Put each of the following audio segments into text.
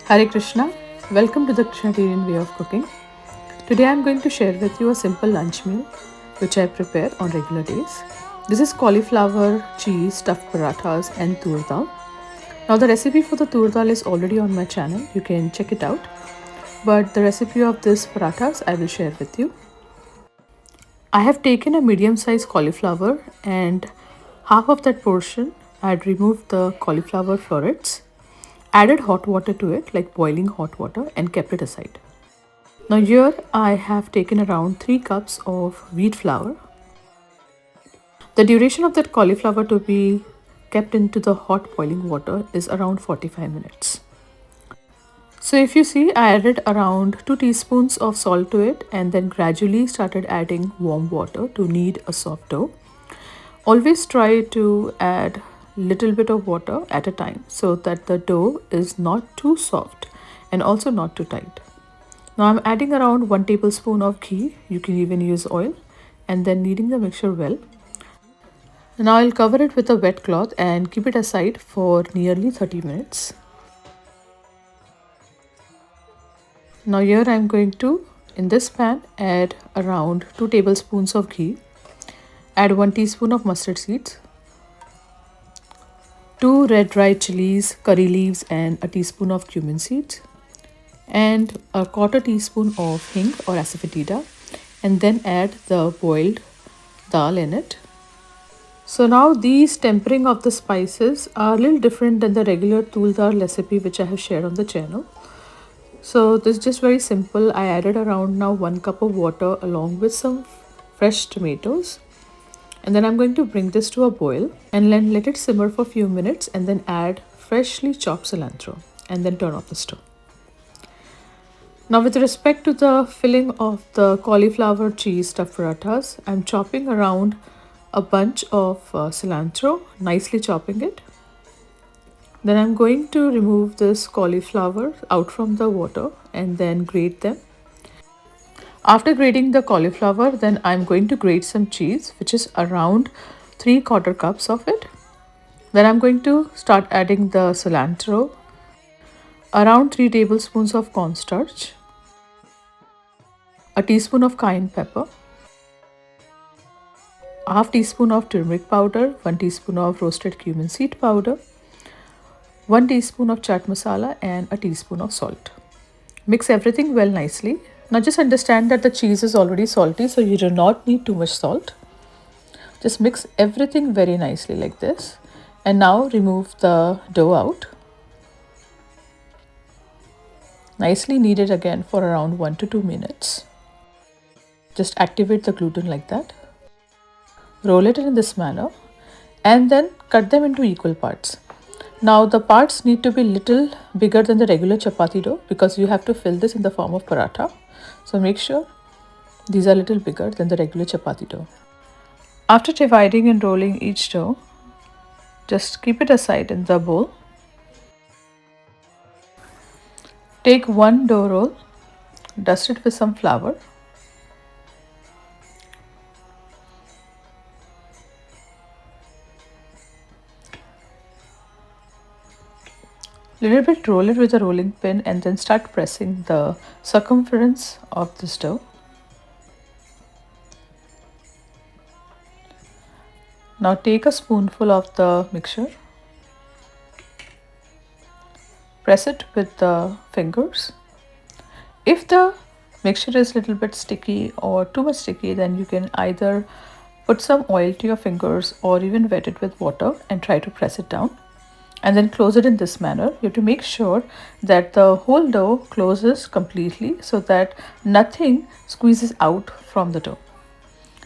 Hare Krishna, welcome to the Krsnatarian way of cooking. Today I am going to share with you a simple lunch meal which I prepare on regular days. This is cauliflower, cheese, stuffed parathas and tur dal. Now the recipe for the tur dal is already on my channel, you can check it out. But the recipe of this parathas I will share with you. I have taken a medium sized cauliflower and half of that portion I had removed the cauliflower florets, added hot water to it like boiling hot water and kept it aside. Now here I have taken around 3 cups of wheat flour. The duration of that cauliflower to be kept into the hot boiling water is around 45 minutes. So if you see, I added around 2 teaspoons of salt to it and then gradually started adding warm water to knead a soft dough. Always try to add little bit of water at a time so that the dough is not too soft and also not too tight. Now I'm adding around 1 tablespoon of ghee, you can even use oil, and then kneading the mixture well. Now I'll cover it with a wet cloth and keep it aside for nearly 30 minutes. Now here I'm going to, in this pan, add around 2 tablespoons of ghee, add 1 teaspoon of mustard seeds, 2 red dried chilies, curry leaves and a teaspoon of cumin seeds, and a quarter teaspoon of hing or asafoetida, and then add the boiled dal in it. So now these tempering of the spices are a little different than the regular tur dal recipe which I have shared on the channel. So this is just very simple. I added around now 1 cup of water along with some fresh tomatoes, and then I'm going to bring this to a boil and then let it simmer for a few minutes and then add freshly chopped cilantro and then turn off the stove. Now with respect to the filling of the cauliflower cheese stuffed parathas, I'm chopping around a bunch of cilantro, nicely chopping it. Then I'm going to remove this cauliflower out from the water and then grate them. After grating the cauliflower, then I'm going to grate some cheese, which is around 3/4 cups of it. Then I'm going to start adding the cilantro, around 3 tablespoons of cornstarch, a teaspoon of cayenne pepper, a half teaspoon of turmeric powder, 1 teaspoon of roasted cumin seed powder, 1 teaspoon of chaat masala and a teaspoon of salt. Mix everything well nicely. Now just understand that the cheese is already salty, so you do not need too much salt. Just mix everything very nicely like this. And now remove the dough out. Nicely knead it again for around 1 to 2 minutes. Just activate the gluten like that. Roll it in this manner and then cut them into equal parts. Now the parts need to be little bigger than the regular chapati dough because you have to fill this in the form of paratha. So make sure these are little bigger than the regular chapati dough. After dividing and rolling each dough, just keep it aside in the bowl. Take one dough roll, dust it with some flour. Little bit roll it with a rolling pin and then start pressing the circumference of this dough. Now take a spoonful of the mixture, press it with the fingers. If the mixture is a little bit sticky or too much sticky, then you can either put some oil to your fingers or even wet it with water and try to press it down. And then close it in this manner. You have to make sure that the whole dough closes completely so that nothing squeezes out from the dough.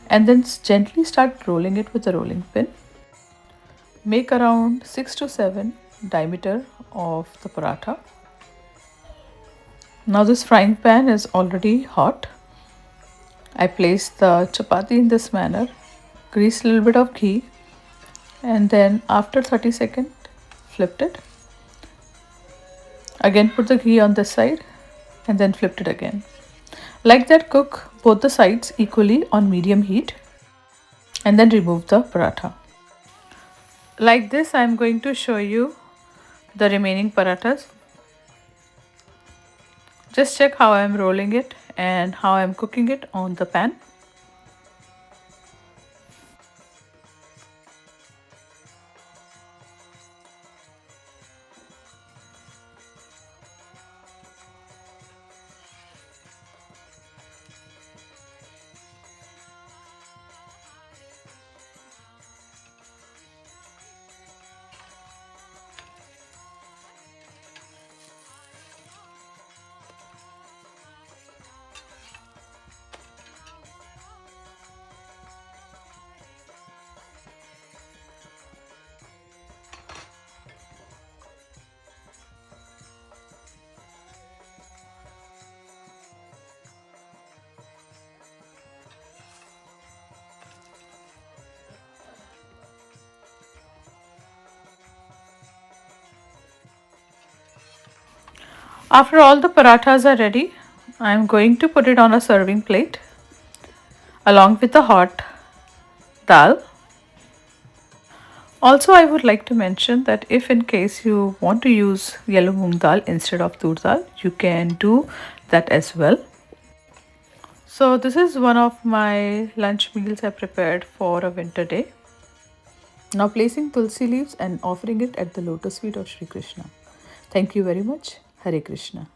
And then gently start rolling it with a rolling pin. Make around 6 to 7 diameter of the paratha. Now this frying pan is already hot. I place the chapati in this manner, grease a little bit of ghee, and then after 30 seconds, flipped it. Again put the ghee on this side and then flipped it again. Like that, cook both the sides equally on medium heat and then remove the paratha. Like this, I am going to show you the remaining parathas. Just check how I am rolling it and how I am cooking it on the pan. After all the parathas are ready, I am going to put it on a serving plate along with the hot dal. Also, I would like to mention that if in case you want to use yellow moong dal instead of tur dal, you can do that as well. So this is one of my lunch meals I prepared for a winter day. Now placing tulsi leaves and offering it at the lotus feet of Shri Krishna. Thank you very much. Hare Krishna.